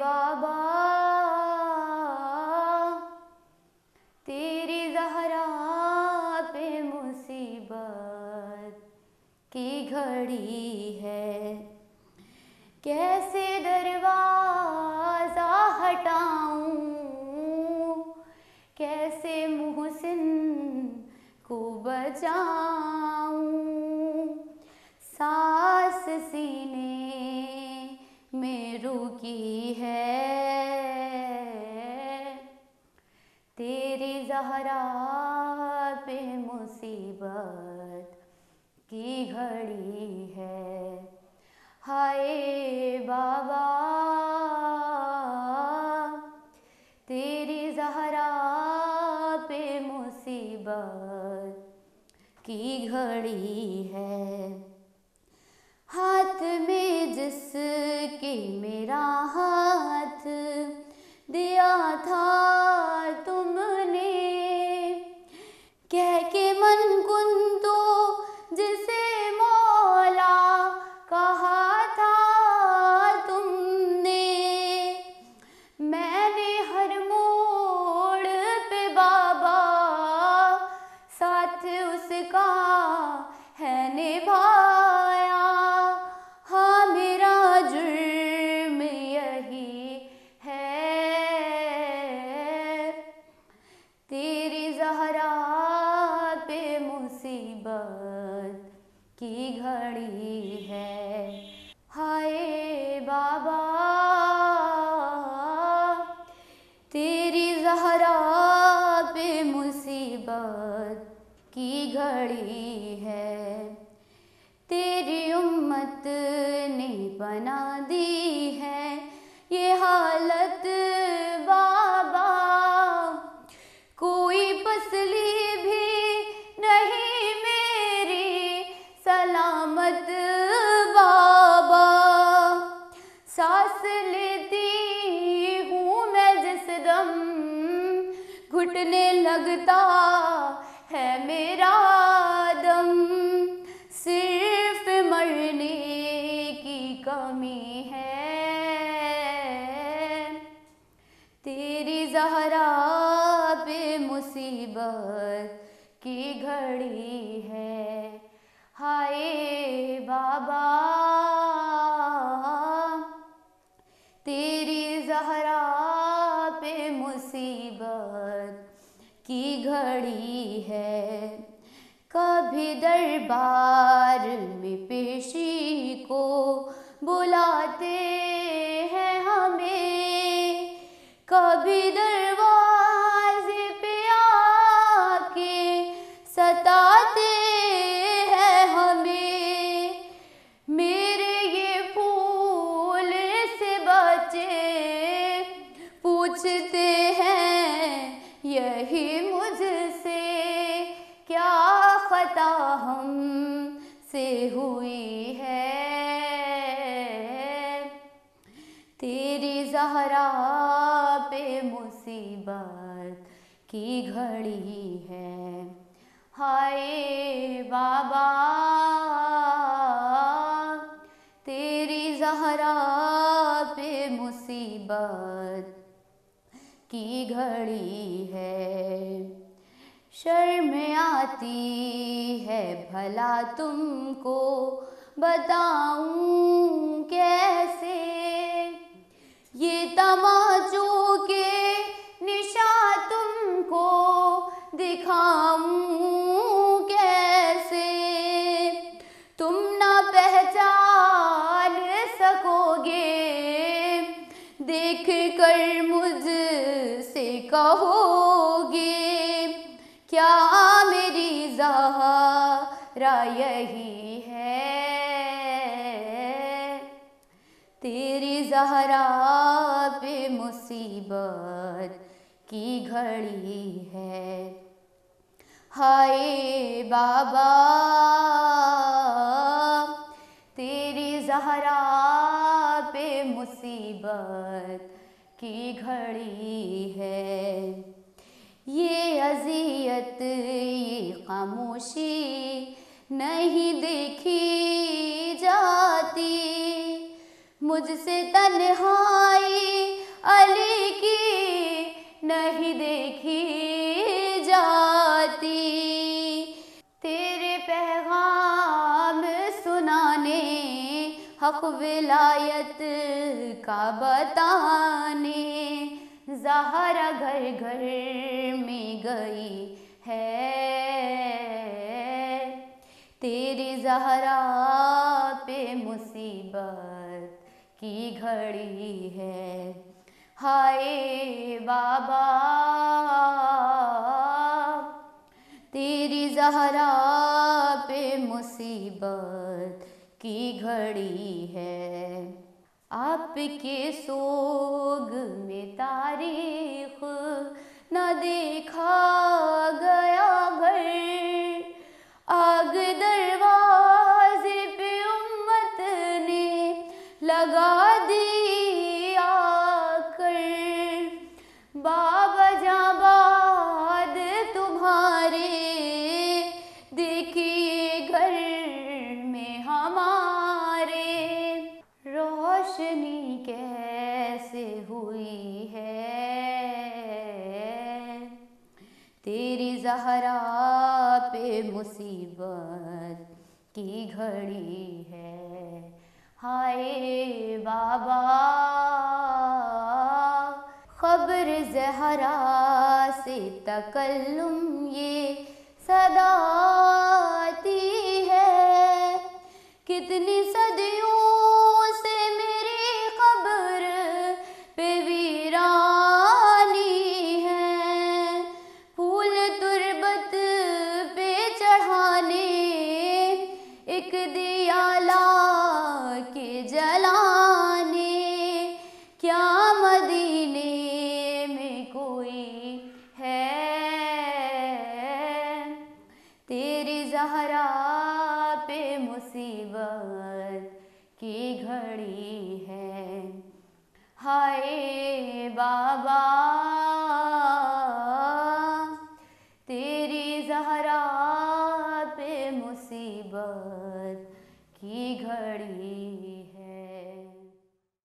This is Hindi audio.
बाबा तेरी ज़हरा पे मुसीबत की घड़ी है। कैसे दरवाज़ा हटाऊं, कैसे मुहसिन को बचाऊं। सांस सीने में रुकी है, तेरी ज़हरा पे मुसीबत की घड़ी है। हाय बाबा तेरी ज़हरा पे मुसीबत की घड़ी है। हाथ में जिसके मेरा हाथ दिया था तुमने, कह के मन कुन तो जिसे मौला कहा था तुमने। मैंने हर मोड़ पे बाबा साथ उसका है निभाया। हाँ मेरा जुर्म यही है, तेरी ज़हरा पे मुसीबत की घड़ी है। हाय बाबा तेरी ज़हरा पे मुसीबत की घड़ी है। तेरी उम्मत ने बना दी है ये हालत बाबा, कोई पसली भी नहीं मेरी सलामत बाबा। सांस लेती हूँ मैं जिस दम, घुटने लगता है मेरा दम। सिर्फ मरने की कमी है, तेरी ज़हरा पे मुसीबत की घड़ी है। हाय बाबा तेरी ज़हरा पे मुसीबत की घड़ी है। कभी दरबार में पेशी को बुलाते हैं हमें, कभी दरवाजे पे आके सताते हैं हमें। मेरे ये फूल से बचे पूछते हैं यही मुझसे, क्या खता हमसे हुई है। तेरी ज़हरा पे मुसीबत की घड़ी है। हाय बाबा तेरी ज़हरा पे मुसीबत की घड़ी है। शर्म आती है भला तुमको बताऊं कैसे, ये तमाचों के निशान तुमको दिखाऊं कैसे। तुम ना पहचान सकोगे, देख कर मुझसे कहोगे क्या मेरी ज़हरा यही है। तेरी ज़हरा पे मुसीबत की घड़ी है। हाय बाबा तेरी ज़हरा पे मुसीबत की घड़ी है। ये अज़ियत ये खामोशी नहीं देखी जाती, मुझसे तन्हाई अली की नहीं देखी जाती। तेरे पैगाम सुनाने, हक विलायत का बताने, ज़हरा घर घर में गई है। तेरी ज़हरा पे मुसीबत की घड़ी है। हाय बाबा, तेरी ज़हरा पे मुसीबत की घड़ी है। आपके सोग में तारीख न देखा गया घर, आग दरवाजे पे उम्मत ने लगा दी आकर। बाबा जाबाद तुम्हारे देखिए घर में हमारे, रोशनी कैसे हुई है। तेरी ज़हरा पे मुसीबत की घड़ी है। हाय बाबा, खबर ज़हरा से तकल्लुम ये सदा आती है। कितनी सदियों से मेरी खबर पे वीरानी है। फूल तुरबत पे चढ़ाने एक दिया ला के जलाने, क्या मदीने में कोई है। तेरी ज़हरा पे मुसीबत की घड़ी है। हाय बाबा, तेरी ज़हरा पे मुसीबत की घड़ी